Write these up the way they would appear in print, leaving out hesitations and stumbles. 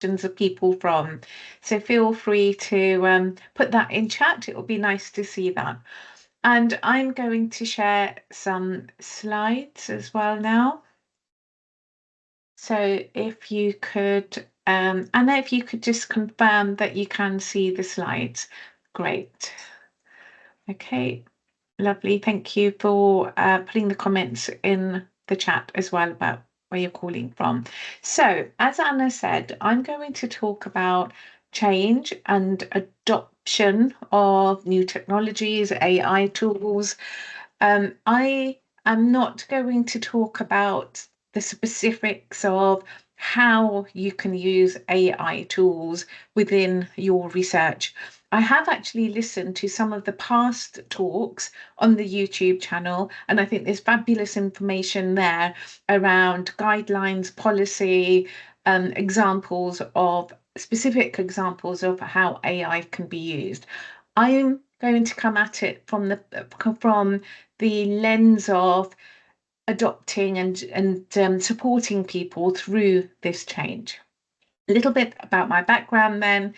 of people from. So feel free to put that in chat. It would be nice to see that. And I'm going to share some slides as well now. So if you could, Anna, if you could just confirm that you can see the slides. Great. Okay, lovely. Thank you for putting the comments in the chat as well about where you're calling from. So, as Anna said, I'm going to talk about change and adoption of new technologies, AI tools. I am not going to talk about the specifics of how you can use AI tools within your research. I have actually listened to some of the past talks on the YouTube channel, and I think there's fabulous information there around guidelines, policy, examples of specific examples of how AI can be used. I'm going to come at it from the lens of adopting and supporting people through this change. A little bit about my background then.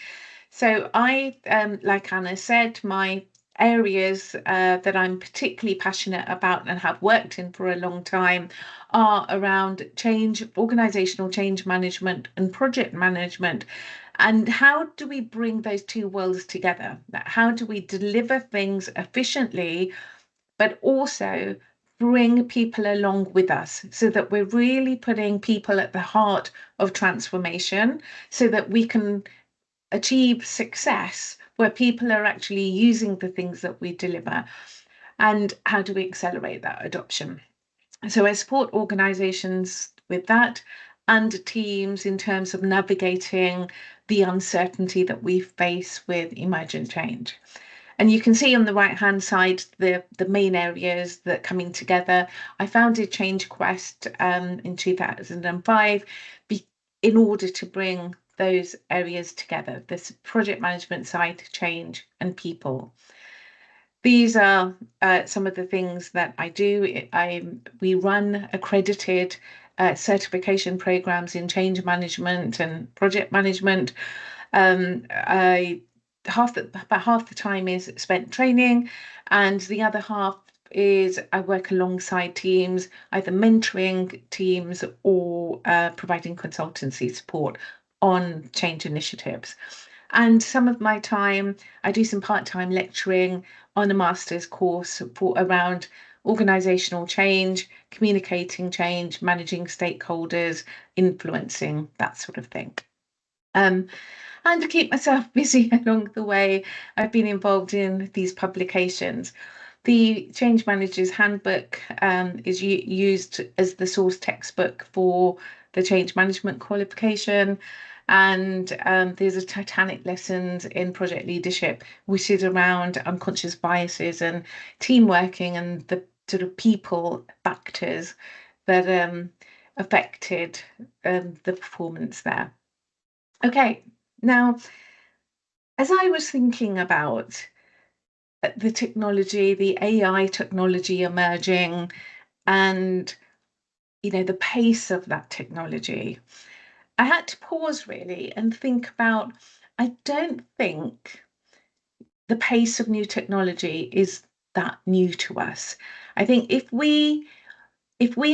So I, like Anna said, my areas that I'm particularly passionate about and have worked in for a long time are around change, organizational change management and project management. And how do we bring those two worlds together? How do we deliver things efficiently, but also bring people along with us so that we're really putting people at the heart of transformation so that we can achieve success where people are actually using the things that we deliver? And how do we accelerate that adoption? So I support organizations with that and teams in terms of navigating the uncertainty that we face with emergent change. And you can see on the right hand side the main areas that are coming together. I founded Change Quest in 2005 in order to bring those areas together, this project management side, change, and people. These are some of the things that I do. We run accredited certification programs in change management and project management. About half the time is spent training, and the other half is I work alongside teams, either mentoring teams or providing consultancy support on change initiatives. And some of my time, I do some part-time lecturing on a master's course around organizational change, communicating change, managing stakeholders, influencing, that sort of thing. And to keep myself busy along the way, I've been involved in these publications. The Change Manager's Handbook is used as the source textbook for the change management qualification. And there's a Titanic lessons in project leadership, which is around unconscious biases and team working and the sort of people factors that affected the performance there. Okay, now, as I was thinking about the technology, the AI technology emerging, and the pace of that technology, I had to pause really and think about, I don't think the pace of new technology is that new to us. I think if we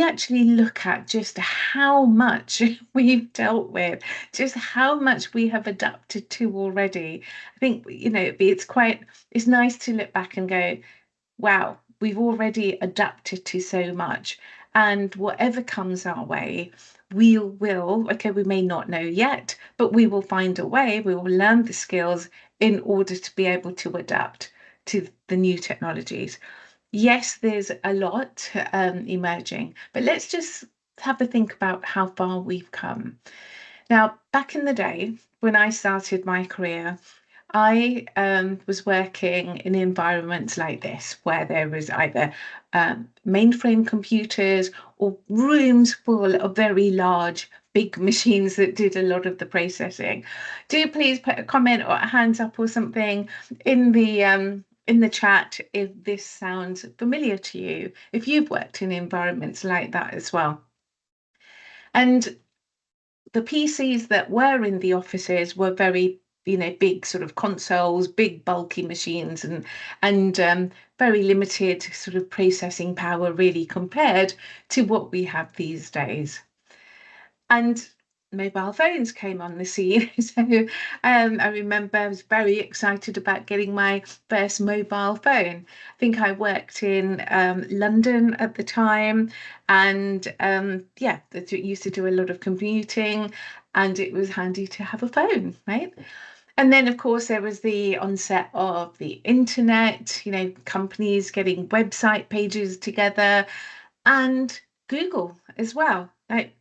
actually look at just how much we've dealt with, just how much we have adapted to already, I think it's nice to look back and go, wow, we've already adapted to so much. And whatever comes our way, we may not know yet, but we will find a way, we will learn the skills in order to be able to adapt to the new technologies. Yes, there's a lot emerging, but let's just have a think about how far we've come. Now, back in the day, when I started my career, I was working in environments like this, where there was either mainframe computers or rooms full of very large, big machines that did a lot of the processing. Do please put a comment or a hands up or something in the chat if this sounds familiar to you, if you've worked in environments like that as well. And the PCs that were in the offices were very, big sort of consoles, big bulky machines, and very limited sort of processing power really compared to what we have these days. And mobile phones came on the scene. So I remember I was very excited about getting my first mobile phone. I think I worked in London at the time, and yeah, used to do a lot of commuting, and it was handy to have a phone, right? And then, of course, there was the onset of the internet, companies getting website pages together, and Google as well. I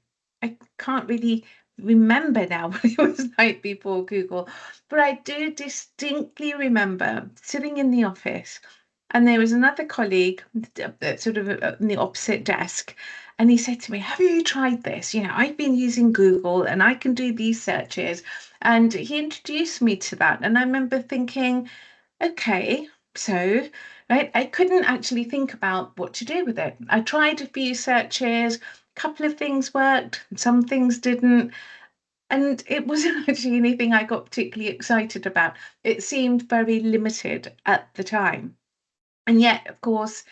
can't really remember now what it was like before Google, but I do distinctly remember sitting in the office, and there was another colleague sort of in the opposite desk, and he said to me, "Have you tried this? I've been using Google and I can do these searches." And he introduced me to that. And I remember thinking, okay, so, right, I couldn't actually think about what to do with it. I tried a few searches, a couple of things worked, some things didn't, and it wasn't actually anything I got particularly excited about. It seemed very limited at the time. And yet, of course,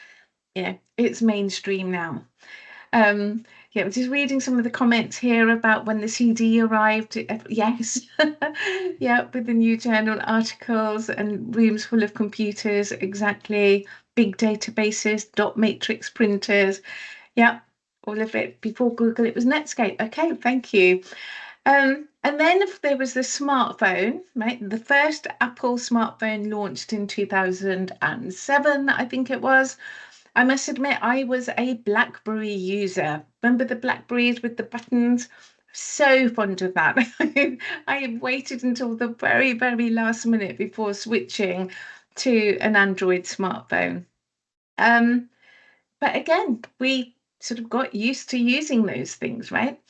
it's mainstream now. Um, yeah, I'm just reading some of the comments here about when the CD arrived. Yes, yeah, with the new journal articles and rooms full of computers, exactly. Big databases, dot matrix printers. Yeah, all of it. Before Google, it was Netscape. Okay, thank you. And then there was the smartphone, right? The first Apple smartphone launched in 2007, I think it was. I must admit, I was a BlackBerry user. Remember the BlackBerries with the buttons? So fond of that. I waited until the very, very last minute before switching to an Android smartphone. Um, but again, we sort of got used to using those things, right?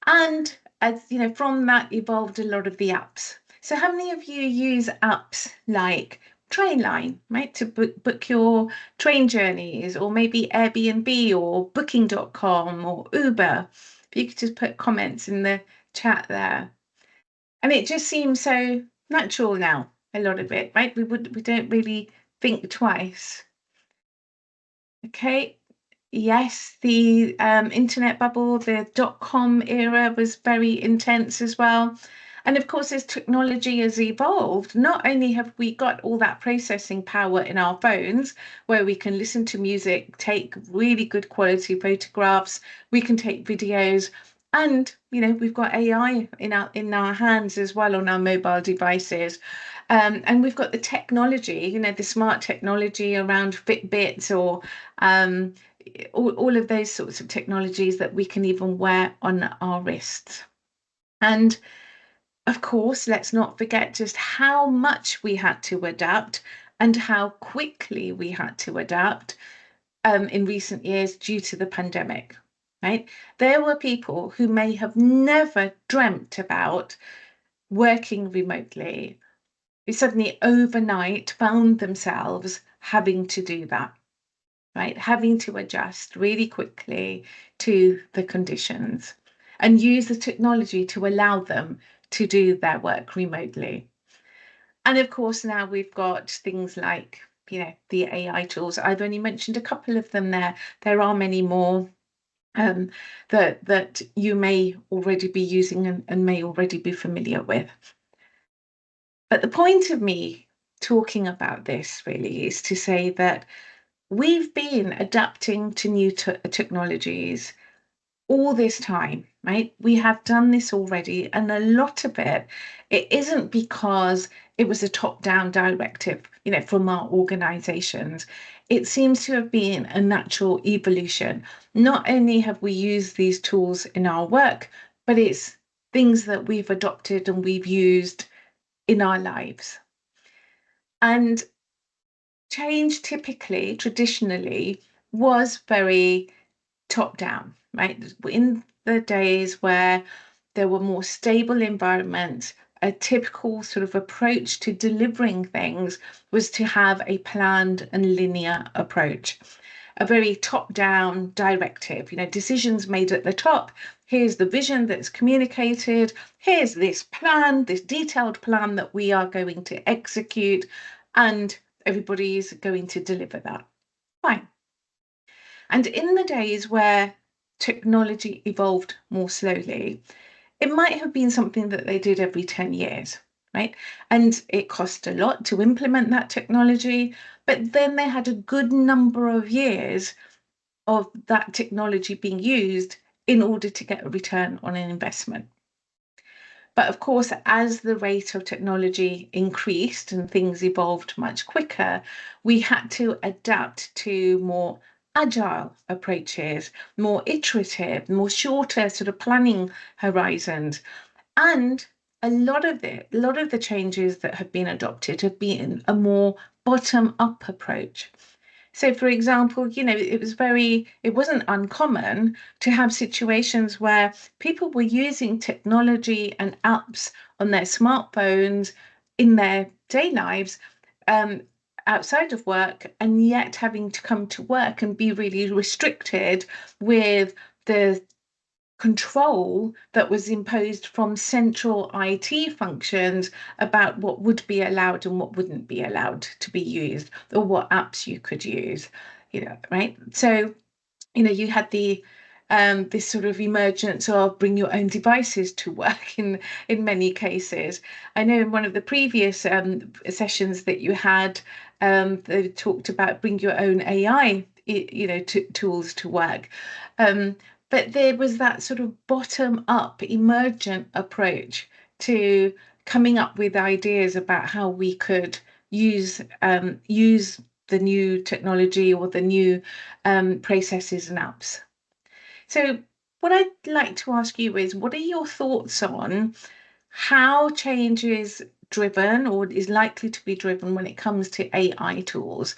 And as you know, from that evolved a lot of the apps. So how many of you use apps like Trainline, right, to book your train journeys, or maybe Airbnb or booking.com or Uber? If you could just put comments in the chat there. And it just seems so natural now, a lot of it, right? We don't really think twice. Okay. Yes, the internet bubble, the dot-com era was very intense as well. And of course, as technology has evolved, not only have we got all that processing power in our phones where we can listen to music, take really good quality photographs, we can take videos, and we've got AI in our hands as well on our mobile devices. And we've got the technology, the smart technology around Fitbits or all of those sorts of technologies that we can even wear on our wrists. And of course, let's not forget just how much we had to adapt and how quickly we had to adapt in recent years due to the pandemic, right? There were people who may have never dreamt about working remotely, who suddenly overnight found themselves having to do that, right? Having to adjust really quickly to the conditions and use the technology to allow them to do their work remotely. And of course, now we've got things like, the AI tools. I've only mentioned a couple of them there. There are many more that you may already be using and may already be familiar with. But the point of me talking about this really is to say that we've been adapting to new technologies all this time, right? We have done this already, and a lot of it isn't because it was a top-down directive, from our organizations. It seems to have been a natural evolution. Not only have we used these tools in our work, but it's things that we've adopted and we've used in our lives. And change typically, traditionally, was very top down, right? In the days where there were more stable environments, a typical sort of approach to delivering things was to have a planned and linear approach. a very top-down directive, decisions made at the top. Here's the vision that's communicated. Here's this plan, this detailed plan that we are going to execute, and everybody's going to deliver that. Fine. And in the days where technology evolved more slowly, it might have been something that they did every 10 years, right? And it cost a lot to implement that technology, but then they had a good number of years of that technology being used in order to get a return on an investment. But of course, as the rate of technology increased and things evolved much quicker, we had to adapt to more agile approaches, more iterative, more shorter sort of planning horizons. And a lot of the changes that have been adopted have been a more bottom-up approach. So, for example, it wasn't uncommon to have situations where people were using technology and apps on their smartphones in their day lives, um, outside of work, and yet having to come to work and be really restricted with the control that was imposed from central IT functions about what would be allowed and what wouldn't be allowed to be used, or what apps you could use, right? So, you had this sort of emergence of bring your own devices to work in many cases. I know in one of the previous sessions that you had, they talked about bring your own AI, tools to work. But there was that sort of bottom-up, emergent approach to coming up with ideas about how we could use the new technology or the new processes and apps. So what I'd like to ask you is, what are your thoughts on how change is driven or is likely to be driven when it comes to AI tools?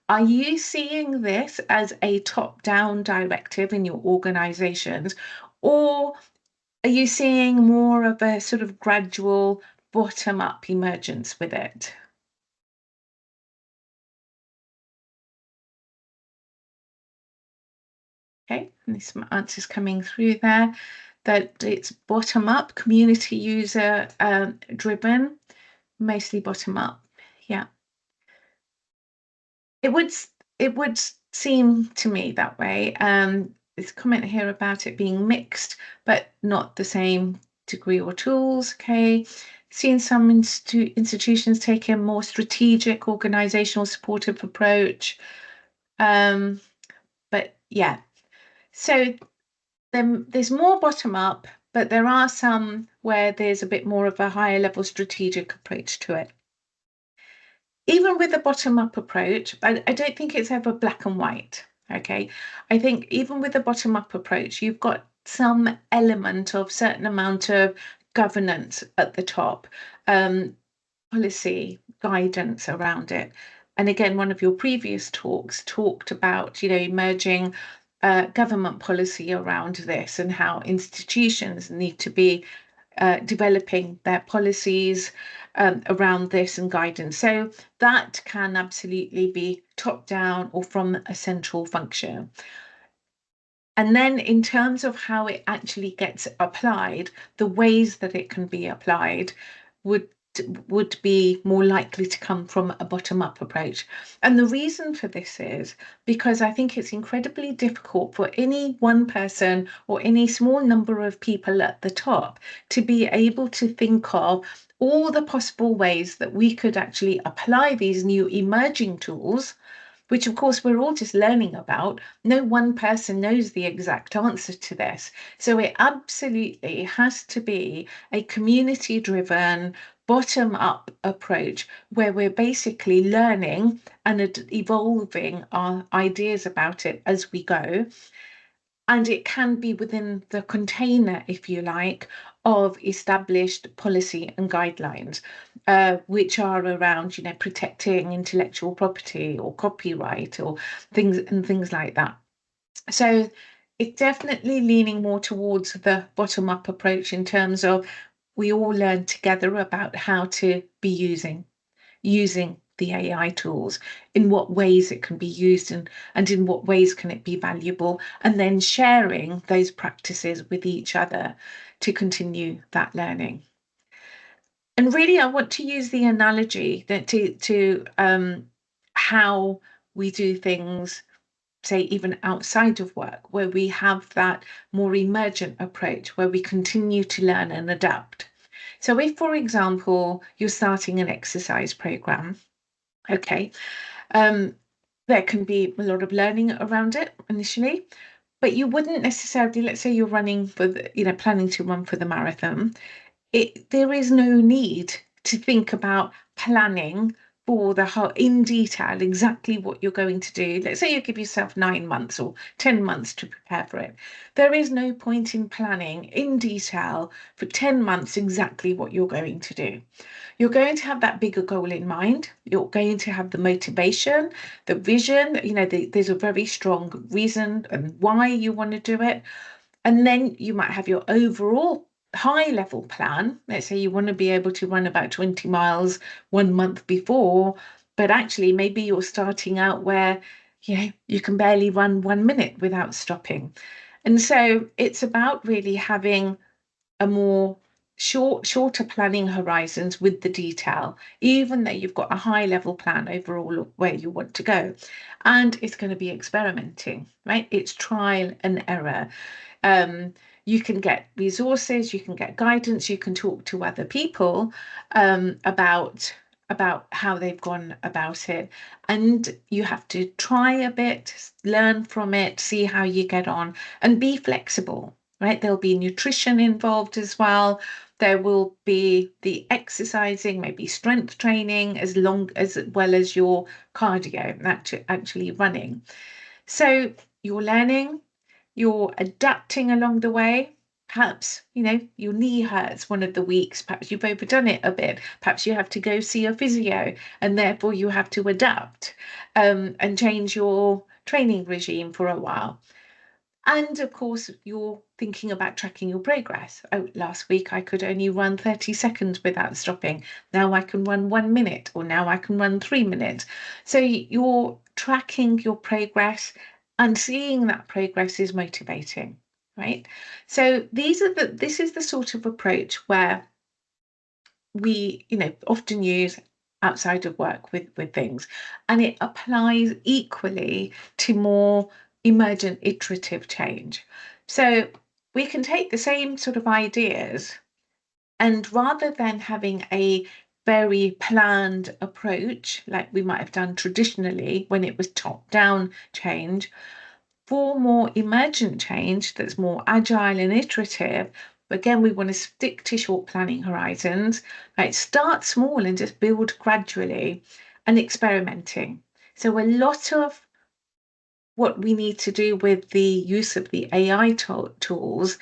Are you seeing this as a top-down directive in your organizations, or are you seeing more of a sort of gradual bottom-up emergence with it? Okay, and there's some answers coming through there that it's bottom-up, community user driven, mostly bottom-up. Yeah. It would seem to me that way. There's a comment here about it being mixed, but not the same degree or tools. Okay. Seen some institutions take a more strategic, organizational, supportive approach. But yeah, so then there's more bottom up, but there are some where there's a bit more of a higher level strategic approach to it. Even with the bottom up approach, I don't think it's ever black and white. Okay. I think even with the bottom up approach, you've got some element of certain amount of governance at the top, policy guidance around it. And again, one of your previous talks talked about, emerging government policy around this and how institutions need to be developing their policies around this and guidance. So that can absolutely be top down or from a central function. And then in terms of how it actually gets applied, the ways that it can be applied would would be more likely to come from a bottom-up approach. And the reason for this is because I think it's incredibly difficult for any one person or any small number of people at the top to be able to think of all the possible ways that we could actually apply these new emerging tools, which of course we're all just learning about. No one person knows the exact answer to this. So it absolutely has to be a community driven, bottom up approach where we're basically learning and evolving our ideas about it as we go. And it can be within the container, if you like, of established policy and guidelines, which are around, protecting intellectual property or copyright or things like that. So it's definitely leaning more towards the bottom-up approach in terms of we all learn together about how to be using the AI tools, in what ways it can be used, and in what ways can it be valuable, and then sharing those practices with each other to continue that learning. And really, I want to use the analogy that to how we do things, say, even outside of work, where we have that more emergent approach, where we continue to learn and adapt. So if, for example, you're starting an exercise program, okay, um, there can be a lot of learning around it initially, but you wouldn't necessarily, let's say you're running for the, planning to run for the marathon, there is no need to think about planning for the whole in detail exactly what you're going to do. Let's say you give yourself 9 months or 10 months to prepare for it. There is no point in planning in detail for 10 months exactly what you're going to do. You're going to have that bigger goal in mind. You're going to have the motivation, the vision. There's a very strong reason and why you want to do it. And then you might have your overall high level plan. Let's say you want to be able to run about 20 miles 1 month before, but actually maybe you're starting out where you can barely run 1 minute without stopping. And so it's about really having a more shorter planning horizons with the detail, even though you've got a high level plan overall of where you want to go. And it's going to be experimenting, right? It's trial and error. You can get resources, you can get guidance, you can talk to other people about how they've gone about it, and you have to try a bit, learn from it, see how you get on, and be flexible, right? There'll be nutrition involved as well. There will be the exercising, maybe strength training, as well as your cardio, actually running. So you're learning, you're adapting along the way. Perhaps, your knee hurts one of the weeks. Perhaps you've overdone it a bit. Perhaps you have to go see a physio, and therefore you have to adapt and change your training regime for a while. And of course, you're thinking about tracking your progress. Oh, last week I could only run 30 seconds without stopping. Now I can run 1 minute, or now I can run 3 minutes. So you're tracking your progress, and seeing that progress is motivating, right? So this is the sort of approach where we, often use outside of work with things, and it applies equally to more emergent iterative change. So we can take the same sort of ideas, and rather than having a very planned approach like we might have done traditionally when it was top down change, for more emergent change that's more agile and iterative, again, we want to stick to short planning horizons, right? Start small and just build gradually, and experimenting. So a lot of what we need to do with the use of the AI tools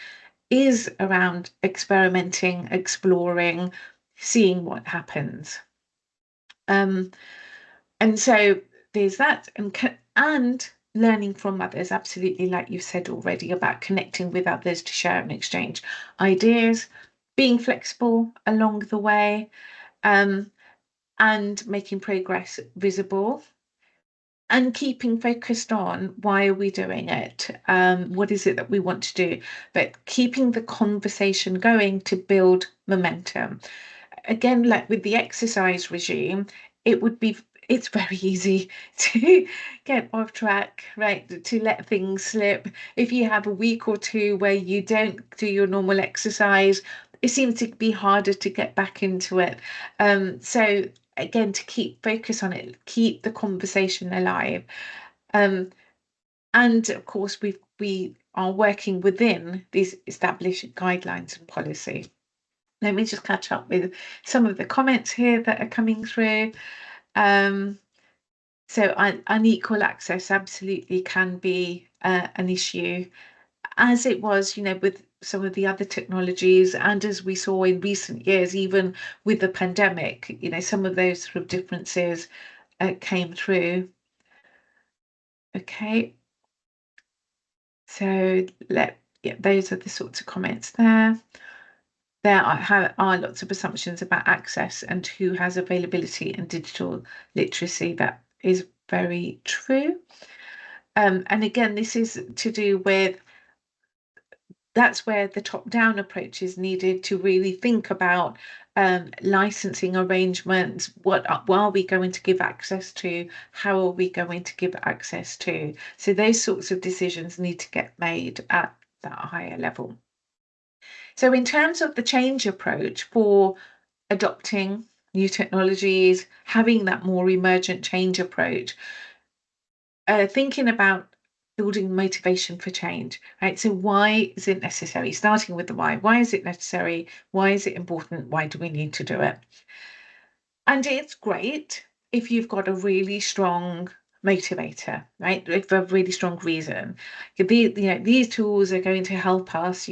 is around experimenting, exploring, seeing what happens. And so there's that, and learning from others, absolutely, like you said already, about connecting with others to share and exchange ideas, being flexible along the way, um, and making progress visible, and keeping focused on why are we doing it, what is it that we want to do, but keeping the conversation going to build momentum. Again, like with the exercise regime, it's very easy to get off track, right? To let things slip. If you have a week or two where you don't do your normal exercise, it seems to be harder to get back into it. So again, to keep focus on it, keep the conversation alive. Um, and of course, we are working within these established guidelines and policy. Let me just catch up with some of the comments here that are coming through. Um, so unequal access absolutely can be an issue, as it was, with some of the other technologies, and as we saw in recent years, even with the pandemic, some of those sort of differences came through. Okay, so those are the sorts of comments there. there are lots of assumptions about access and who has availability and digital literacy. That is very true. And again, this is to do with that's where the top-down approach is needed to really think about licensing arrangements. What are we going to give access to? How are we going to give access to? So those sorts of decisions need to get made at that higher level. So in terms of the change approach for adopting new technologies, having that more emergent change approach, thinking about building motivation for change, right? So why is it necessary? Starting with the why. Why is it necessary? Why is it important? Why do we need to do it? And it's great if you've got a really strong motivator, right? If a really strong reason. These tools are going to help us,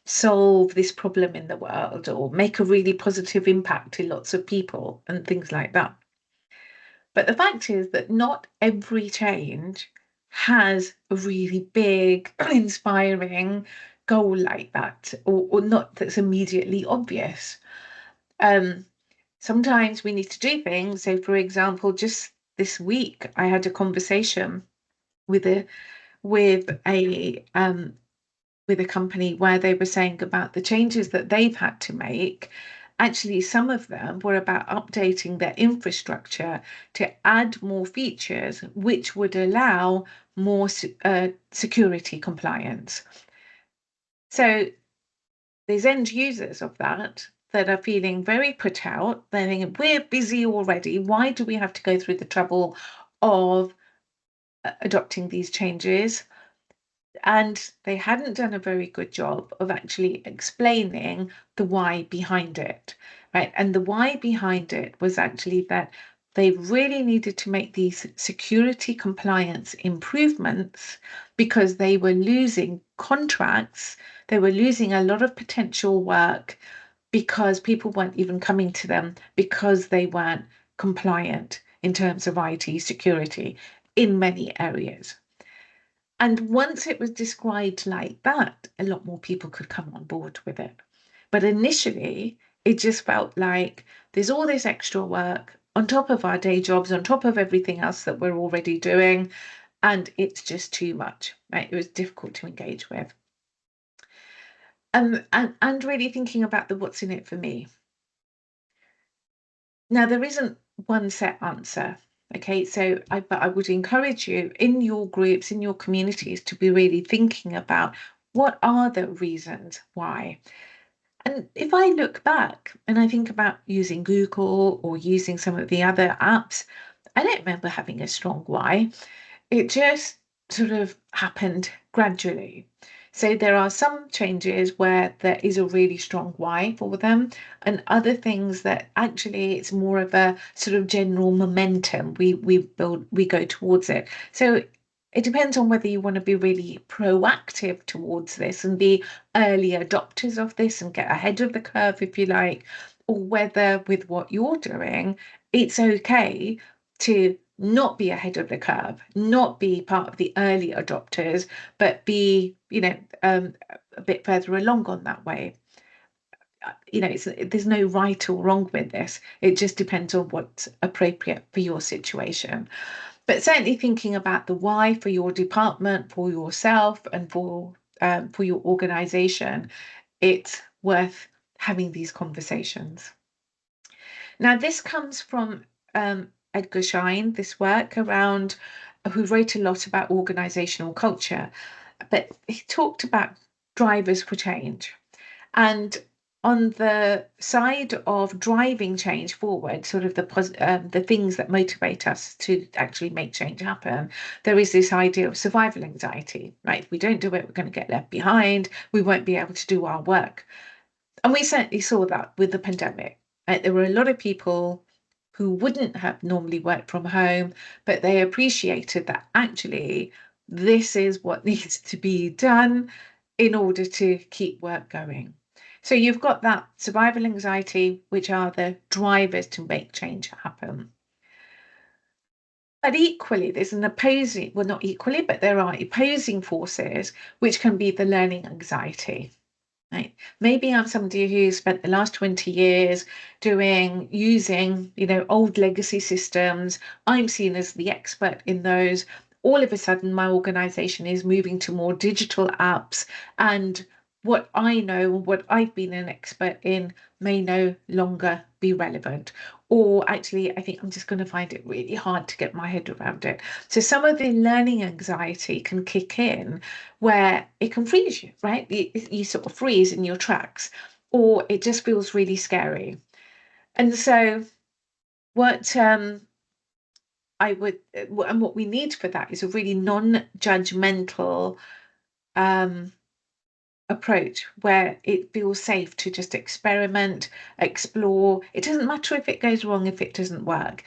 solve this problem in the world or make a really positive impact to lots of people and things like that. But the fact is that not every change has a really big, inspiring goal like that, or not that's immediately obvious. Um, Sometimes we need to do things. So, for example, just this week, I had a conversation with a with a with a company where they were saying about the changes that they've had to make. Actually, some of them were about updating their infrastructure to add more features, which would allow more security compliance. So there's end users of that are feeling very put out. They're thinking, we're busy already. Why do we have to go through the trouble of adopting these changes? And they hadn't done a very good job of actually explaining the why behind it, right? And the why behind it was actually that they really needed to make these security compliance improvements because they were losing contracts, they were losing a lot of potential work because people weren't even coming to them because they weren't compliant in terms of IT security in many areas. And once it was described like that, a lot more people could come on board with it. But initially, it just felt like there's all this extra work on top of our day jobs, on top of everything else that we're already doing, and it's just too much, right? It was difficult to engage with. And really thinking about the what's in it for me. Now, there isn't one set answer. Okay, but I would encourage you in your groups, in your communities, to be really thinking about what are the reasons why. And if I look back and I think about using Google or using some of the other apps, I don't remember having a strong why. It just sort of happened gradually. So there are some changes where there is a really strong why for them, and other things that actually it's more of a sort of general momentum. We go towards it. So it depends on whether you want to be really proactive towards this and be early adopters of this and get ahead of the curve, if you like, or whether with what you're doing, it's okay to not be ahead of the curve, not be part of the early adopters, but be, a bit further along on that way. There's no right or wrong with this. It just depends on what's appropriate for your situation. But certainly thinking about the why for your department, for yourself, and for your organization, it's worth having these conversations. Now, this comes from Edgar Schein, this work around, who wrote a lot about organizational culture, but he talked about drivers for change. And on the side of driving change forward, sort of the things that motivate us to actually make change happen, there is this idea of survival anxiety, right? If we don't do it, we're going to get left behind. We won't be able to do our work. And we certainly saw that with the pandemic. Right? There were a lot of people who wouldn't have normally worked from home, but they appreciated that actually this is what needs to be done in order to keep work going. So you've got that survival anxiety, which are the drivers to make change happen. But equally, there's an opposing, well, not equally, but there are opposing forces, which can be the learning anxiety. Right. Maybe I'm somebody who spent the last 20 years using, old legacy systems. I'm seen as the expert in those. All of a sudden, my organization is moving to more digital apps, and what I know, what I've been an expert in, may no longer be relevant. Or actually, I think I'm just going to find it really hard to get my head around it. So some of the learning anxiety can kick in where it can freeze you, right? You sort of freeze in your tracks, or it just feels really scary. And so, what I would, and what we need for that is a really non-judgmental um, approach where it feels safe to just experiment, explore. It doesn't matter if it goes wrong, if it doesn't work.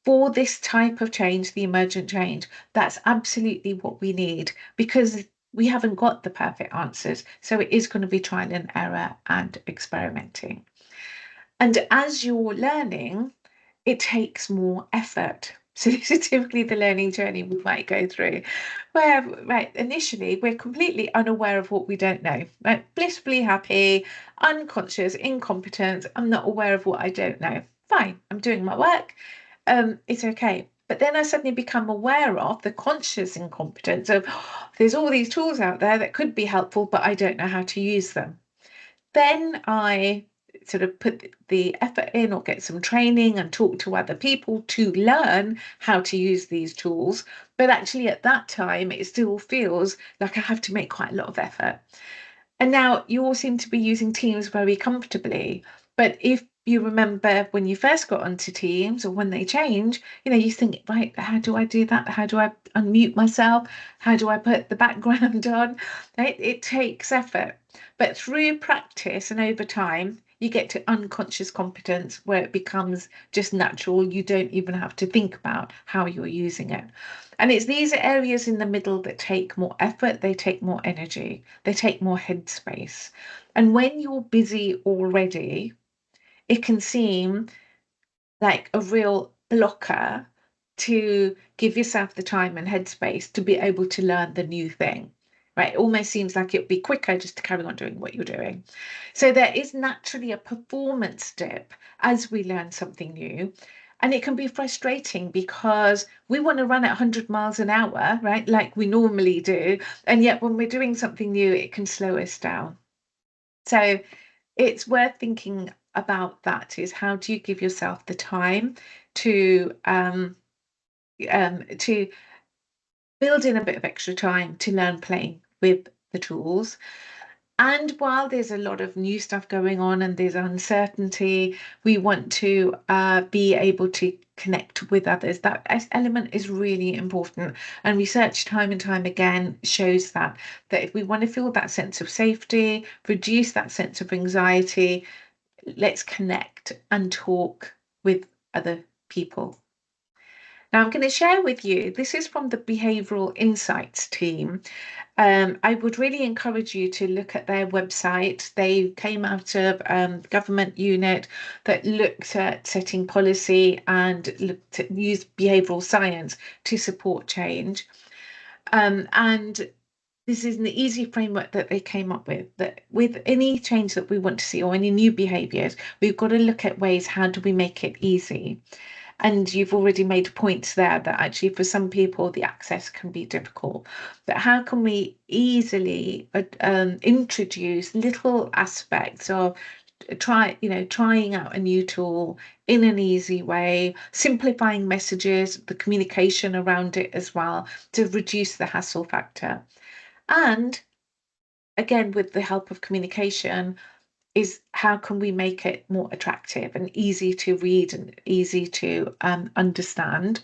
For this type of change, the emergent change, that's absolutely what we need because we haven't got the perfect answers. So it is going to be trial and error and experimenting. And as you're learning, it takes more effort. So this is typically the learning journey we might go through, where right initially we're completely unaware of what we don't know, right? Blissfully happy, unconscious, incompetent. I'm not aware of what I don't know. Fine, I'm doing my work. It's okay. But then I suddenly become aware of the conscious incompetence of there's all these tools out there that could be helpful, but I don't know how to use them. Then I sort of put the effort in or get some training and talk to other people to learn how to use these tools. But actually, at that time, it still feels like I have to make quite a lot of effort. And now you all seem to be using Teams very comfortably. But if you remember when you first got onto Teams or when they change, you think, right, how do I do that? How do I unmute myself? How do I put the background on? Right? It takes effort. But through practice and over time, you get to unconscious competence where it becomes just natural. You don't even have to think about how you're using it. And it's these areas in the middle that take more effort, they take more energy, they take more headspace. And when you're busy already, it can seem like a real blocker to give yourself the time and headspace to be able to learn the new thing. Right? It almost seems like it'd be quicker just to carry on doing what you're doing. So there is naturally a performance dip as we learn something new. And it can be frustrating because we want to run at 100 miles an hour, right? Like we normally do. And yet when we're doing something new, it can slow us down. So it's worth thinking about that is how do you give yourself the time to build in a bit of extra time to learn playing with the tools. And while there's a lot of new stuff going on and there's uncertainty, we want to be able to connect with others. That element is really important. And research time and time again shows that if we want to feel that sense of safety, reduce that sense of anxiety, let's connect and talk with other people. Now, I'm going to share with you, this is from the Behavioural Insights team. I would really encourage you to look at their website. They came out of government unit that looked at setting policy and looked at used behavioural science to support change. And this is an easy framework that they came up with, that with any change that we want to see or any new behaviours, we've got to look at ways, how do we make it easy? And you've already made points there that actually for some people the access can be difficult. But how can we easily introduce little aspects of trying out a new tool in an easy way, simplifying messages, the communication around it as well to reduce the hassle factor. And again, with the help of communication, is how can we make it more attractive and easy to read and easy to understand,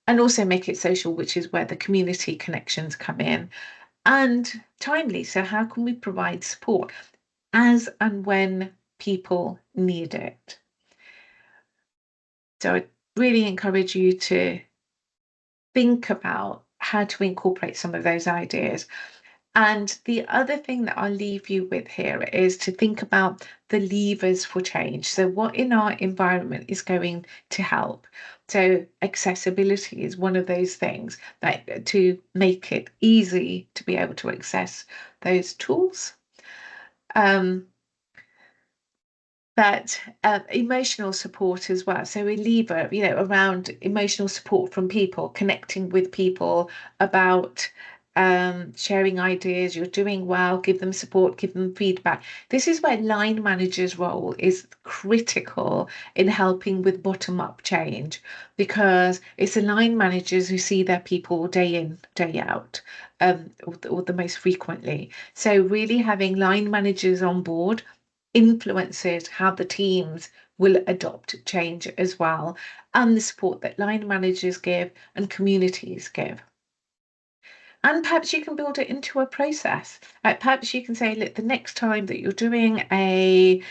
and also make it social, which is where the community connections come in, and timely. So, how can we provide support as and when people need it? So, I really encourage you to think about how to incorporate some of those ideas. And the other thing that I'll leave you with here is to think about the levers for change. So, what in our environment is going to help? So, accessibility is one of those things, like to make it easy to be able to access those tools. Um, but emotional support as well. So a lever, around emotional support from people, connecting with people about sharing ideas. You're doing well, give them support, give them feedback. This is where line managers' role is critical in helping with bottom-up change, because it's the line managers who see their people day in, day out, or the most frequently. So really having line managers on board influences how the teams will adopt change as well, and the support that line managers give and communities give. And perhaps you can build it into a process. Like perhaps you can say, look, the next time that you're doing a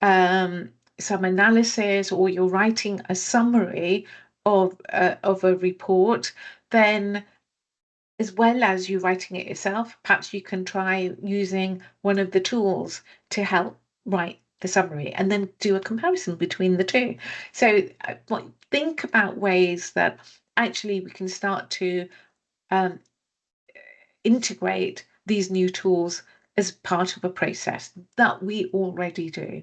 some analysis, or you're writing a summary of a report, then as well as you writing it yourself, perhaps you can try using one of the tools to help write the summary and then do a comparison between the two. So think about ways that actually we can start to um, integrate these new tools as part of a process that we already do.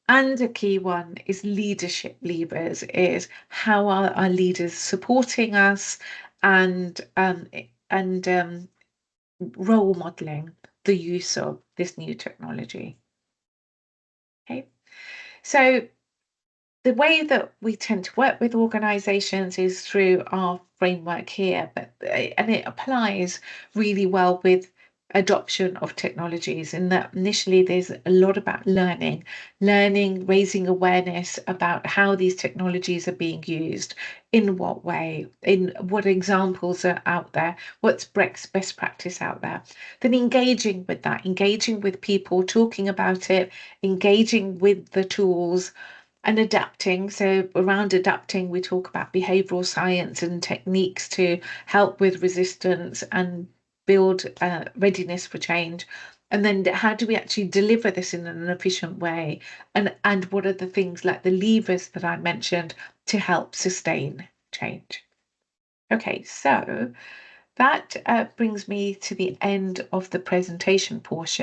And a key one is leadership levers, is how are our leaders supporting us, and and role modeling the use of this new technology. Okay, so the way that we tend to work with organizations is through our framework here, but and it applies really well with adoption of technologies, in that initially there's a lot about learning, raising awareness about how these technologies are being used, in what way, in what examples are out there, what's best practice out there. Then engaging with that, engaging with people, talking about it, engaging with the tools, and adapting. So, around adapting, we talk about behavioral science and techniques to help with resistance and build readiness for change. And then, how do we actually deliver this in an efficient way? And what are the things like the levers that I mentioned to help sustain change? Okay, so that brings me to the end of the presentation portion.